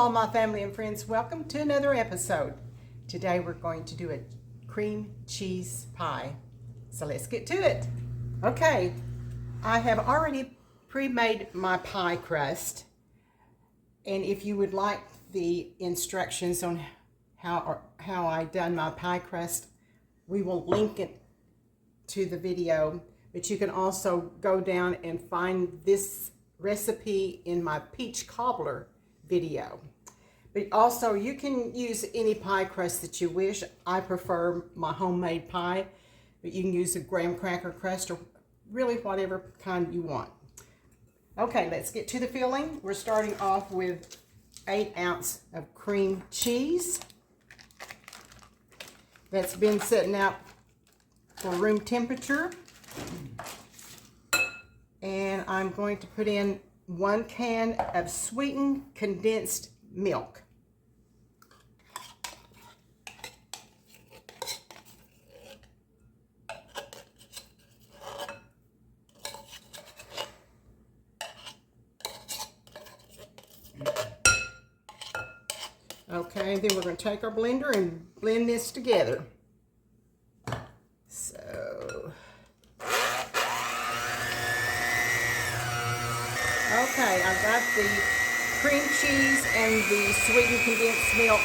all my family and friends, welcome to another episode. Today we're going to do a cream cheese pie. So let's get to it. Okay, I have already pre-made my pie crust. And if you would like the instructions on how I done my pie crust, we will link it to the video. But you can also go down and find this recipe in my peach cobbler video. But also you can use any pie crust that you wish. I prefer my homemade pie, but you can use a graham cracker crust or really whatever kind you want. Okay, let's get to the filling. We're starting off with 8 ounces of cream cheese that's been sitting out for room temperature. And I'm going to put in 1 can of sweetened condensed milk. Okay, then we're going to take our blender and blend this together. Okay, I've got the cream cheese and the sweetened condensed milk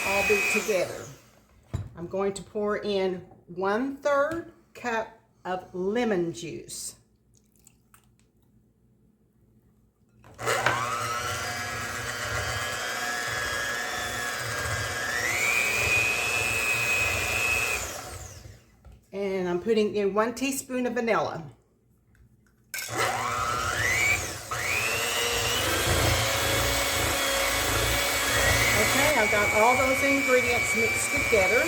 all beat together. I'm going to pour in 1/3 cup of lemon juice. And I'm putting in 1 teaspoon of vanilla. Okay, I've got all those ingredients mixed together.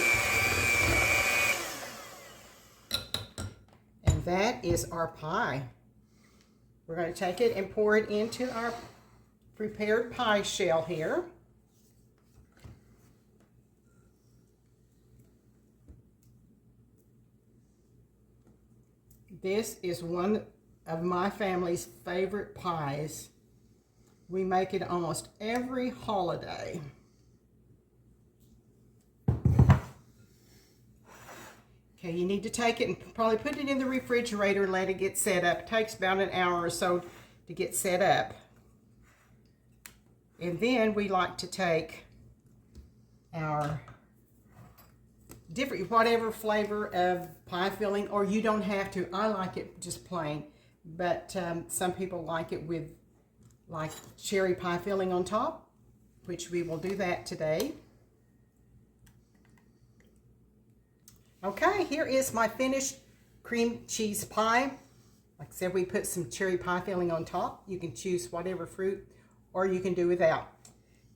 And that is our pie. We're going to take it and pour it into our prepared pie shell here. This is one of my family's favorite pies. We make it almost every holiday. Okay, you need to take it and probably put it in the refrigerator and let it get set up. It takes about an hour or so to get set up. And then we like to take our different, whatever flavor of pie filling, or you don't have to. I like it just plain, but some people like it with like cherry pie filling on top, which we will do that today. Okay, here is my finished cream cheese pie. Like I said, we put some cherry pie filling on top. You can choose whatever fruit, or you can do without.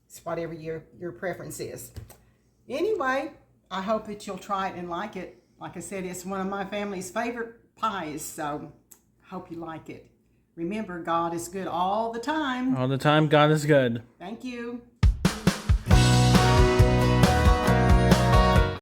It's whatever your preference is. Anyway, I hope that you'll try it and like it. Like I said, it's one of my family's favorite pies, so I hope you like it. Remember, God is good all the time. All the time, God is good. Thank you.